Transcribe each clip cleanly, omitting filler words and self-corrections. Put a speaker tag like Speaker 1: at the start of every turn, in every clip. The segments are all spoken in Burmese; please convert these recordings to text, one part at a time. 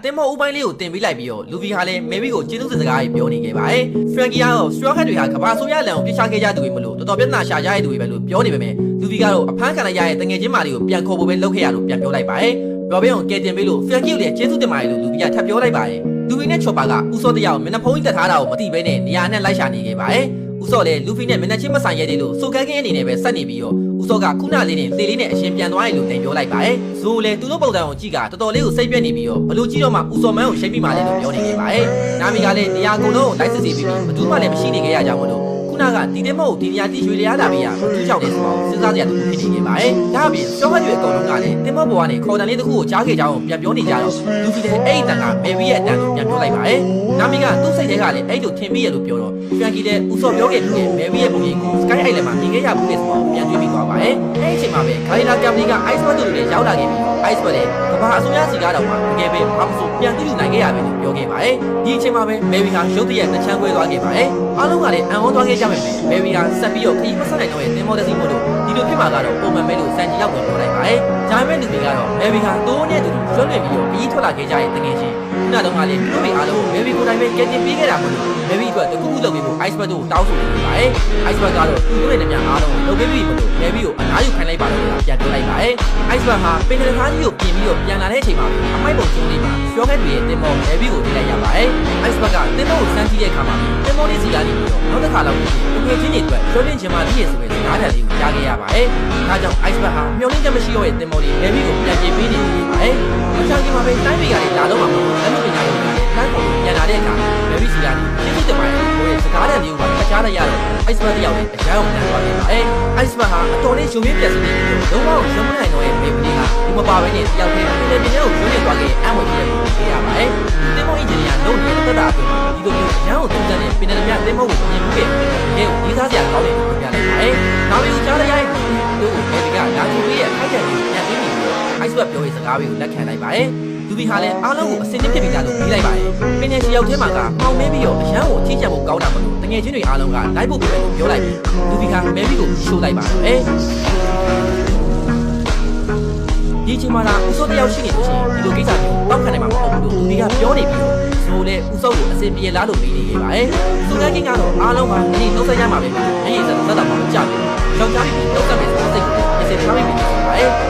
Speaker 1: တင်မောဥပိုင်းလေးကိုတင်ပေးလိုက်ပြီးတော့လူဗီဟာလည်းမဲဘီကိုကျေးဇူးစကားပြောနေခဲ့ပါတယ်ဖရန်ကီကတော့စထရောခတ်တွေဟာကဘာဆိုရလန်ကိုပြချခဲ့ကြသူတွေမလို့တော်တော်ပြဿနာရှာကြတဲ့သူတွေပဲလို့ပြောနေပေမဲ့လူဗီကတော့အဖမ်းခံလိုက်ရတဲ့တငယ်ချင်းမာလေးကိုပြန်ခေါ်ဖို့ပဲလုပ်ခဲ့ရလို့ပြန်ပြောလိုက်ပါတယ်ရော်ဘင်းကိုကယ်တင်ပေးလို့ဖရန်ကီကိုလည်းကျေးဇူးတင်ပါတယ်လို့လူဗီကထပ်ပြောလိုက်ပါတယ်လူဗီနဲ့ချော်ပါကဦးစောတယောက်မျက်နှာဖုံးကြီးတက်ထားတာကိုမသိဘဲနဲ့နေရာနဲ့လိုက်ရှာနေခဲ့ပါတယ်ဦးစောလည်းလူဗီနဲ့မျက်နှာချင်းမဆိုင်ရသေးလို့စိုးကန်းကင်းအနေနဲ့ပဲဆက်နေပြီးတော့ဦးစောကခုနလေးနဲ့သေလေးနဲ့အရှင်ပြန်သွားရလို့တင်ပြောလိုက်ပါတယ်ဇိုးလည်းသူတို့ပုံစံကိုကြည့်ကတော်တော်လေးကိုစိတ်ပြက်နေပြီးတော့ဘလို့ကြည့်တော့မှဦးစောမန်းကိုရှိတ်ပြီးမှလည်းလို့ပြောနေခဲ့ပါတယ်နာမီကလည်းနေရာကုန်လုံးကိုလိုက်စစ်စီပြီးဘယ်သူမှလည်းမရှိနေခဲ့ရကြဘူးလို့ခုနကဒီတင်မောကိုဒီနေရာတိရွှေလျားလာပြီးရဘသူကြောင့်လဲဆိုတော့စဉ်းစားစရာတခုဖြစ်နေခဲ့ပါတယ်ဒါအပြင်စောဟတ်တွေအကုန်လုံးကလည်းတင်မောဘွားကနေခေါ်တန်လေးတစ်ခုကိုကြားခဲ့ကြအောင်ပြန်ပြောနေကြတော့လူကြီးလည်းအဲ့ဒီတန်ကမေဘီရဲ့အတန်ကိုပြန်ပြောလိုက်ပါတယ်နာမီကသူ့စိတ်ထဲကလည်းအဲ့လိုထင်ပြီးရလို့ပြောတော့ဖရန်ကီလည်းဦးစောပြောခဲ့ပြီးမေဘီရဲ့ပုံရိပ်ကို Sky Island မှာမြင်ခဲ့ရဘူးလေဆိုတော့ပြန်တွေးပြီးသွားပါတယ်အဲ့ဒီအချိန်မှာပဲဂါရီလာကမ်ပနီက Iceberg တို့လည်းရောက်လာခဲ့ပြီး Iceberg လည်းကဘာအစိုးရစီကားတော်မှာတကယ်ပဲဘာမှမဆိုပြန်တူးယူနိုင်ခဲ့ရပြီလို့ပြောခဲ့ပါတယ်ဒီအချိန်မှာပဲမေဘီဟာရုတ်တရက်နှချမ်းခွဲသွားခဲ့ပါတယ်အားလုံးကလည်းအံ့ဩသွားခဲ့ကြမယ်မေဘီဟာဆက်ပြီးတော့ခရီးမဆက်နိုင်တော့ရဲ့တင်မောတက်စီမို့လို့ဒီလိုဖြစ်မှာကတော့ပုံမှန်ပဲလို့စံကြီးရောက်ဝင်ပြောလိုက်ပါတယ်ဒါပေမဲ့လူတွေကတော့မေဘီဟာတိုးနဲ့တူတူရွှဲလွင်ပြီးတော့ခရီးထွက်လာခဲ့ကြတဲ့တကယ်ချင်းခုနတုန်းကလည်းလူတွေအားလုံးမေဘီကိုယ်တိုင်ပဲကယ်တင်ပေးခဲ့တာမို့လို့မေဘီအတွက်တခုခုလုပ်ပြီးဖို့ Iceberg တို့တောင်းဆိုနေပါတယ် Iceberg ကတော့သူတို့ရဲ့များအားလုံးလုပ်ပေးပြီးမို့လို့မေဘီကိုအနားယူခိုင်းလိုက်ပါလို့ပြန်ပြောလိုက်ပါတယ် Iceberg ဟာပင်လယ်သားကြီးကိုပြင်ပြီးတော့ပြန်လာတဲ့အချိန်မှာအမိုက်ပုံကျုံးလေးမှာရှော့ခက်တွေရဲ့တင်မောမေဘီကိုထိလိုက်ရပါတယ် Iceberg ကတင်မောကိုစမ်းကြည့်တဲ့အခါမှာတင်မောလေးစီကနေပြီးတော့နောက်တစ်ခါလောက်တကယ်ချင်းတွေအတွက်ရှော့တင်ချင်မှတည်းရဲ့ဆိုတဲ့စကားတန်လေးကိုကြားခဲ့ရပါတယ်ဒါကြောင့် Iceberg ဟာမျောလင်းချက်မရှိတော့တဲ့တင်မောလေးမေဘီကိုပြန်ပြင်ပေးနေနေပါတယ်အချောင်းကြီးမှာပဲတိုင်းတွေကလည်းလာတော့မှာမဟုတ်လက်မပညာရေးကလည်းတန်းပေါ်ပြန်လာတဲ့အခါမေဘီစီကနေရှင်းရှင်းတပိုင်းကိုရဲ့စကားတန်လေးကိုဖတ်ကြားလိုက်ရတော့ Iceberg တယောက်လည်းအကြောင်းပြန်သွားခဲ့ပါတယ် Iceberg ဟာအတော်လေးရုံရင်းပြက်စီနေပြီးတော့လုံးဝရုံမနိုင်တော့ရဲ့မေဘီကဒီမပါဘဲနဲ့တယောက်တည်းပြည်နယ်ကိုရုံးနေသွားခဲ့အံ့ဝင်ရလို့သိရပါတယ်တင်မောအင်ဂျင်နီယာလုပ်နေတဲ့တက်တာအတွင်းမှာဒီလိုမျိုးအရန်ကိုသုံးသပ်တဲ့ပြည်နယ်မြတ်တင်မောကိုမြင်မှုခဲ့တယ်ဒီသားစရာကောင်းတယ်လို့ပြောပြလိုက်ပါတယ်။နောက်ပြီးကြားလိုက်ရတဲ့သူ့ကိုမေဘီကလာချူလေးရဲ့အခိုက်အတန့်ကိုပြန်ပြီးပြီးတော့ Iceberg ပြောရေးစကားတွေကိုလက်ခံလိုက်ပါတယ်။လူဘီဟာလည်းအားလုံးကိုအစင်းနဲ့ဖြစ်ပြီးသားလို့ပြီးလိုက်ပါတယ်။ပင်နယ်စီရောက်ထဲမှာကပေါင်မဲပြီးတော့အရန်ကိုအထီးကျန်ဖို့ကောင်းတာမလို့တငယ်ချင်းတွေအားလုံးကလိုက်ဖို့ပဲလို့ပြောလိုက်ပြီးလူဘီဟာမဲဘီကိုရှိုးလိုက်ပါတယ်။ဒီချိန်မှာဦးစောတယောက်ရှိနေလို့ချင်းဒီလိုကိစ္စမျိုးတောက်ခံနိုင်မှာမဟုတ်ဘူးလို့လူတွေကပြောနေပြီးတော့ဆိုလေဦးစောကိုအစင်ပြေလားလို့မေးနေခဲ့ပါတယ်။သူကကင်းကတော့အားလုံးကဒီနှုတ်ဆက်ရမှာပဲ။အေးစသက်တာမှမကြဘူး။ယောက်ျားလေးနှုတ်ဆက်မယ်ဆိုတဲ့စိတ်ကိုအစင်ထားပြီးပြီ။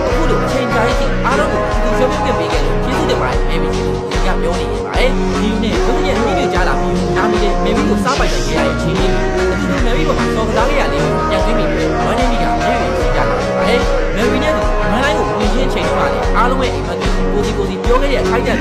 Speaker 1: အခုလိုအချိန်ကြာကြီးအားလုံးကိုသူရှုံးပြပေးခဲ့လို့ကျေးဇူးတင်ပါတယ်မေဘီကြီးကိုကပြောနေခဲ့ပါတယ်။ဒီနေ့သူရဲ့မိတွေကြားလာပြီးနာမီလေးမေဘီကိုစားပိုက်နိုင်ခဲ့ရတဲ့ချင်းလေးအခုမေဘီပေါ်မှာစော်ကစားခဲ့ရလေးကိုပြန်သိမိပြီးဝမ်းနေမိကမေဘီကိုကြားလာပါတယ်။မေဘီနဲ့မန်လိုက်ကိုဝင်ချင်းချိန်တော့လေအားလုံးရဲ့အိမ်မက်ကိုစီပြောခဲ့တဲ့အခိုက်အတန့်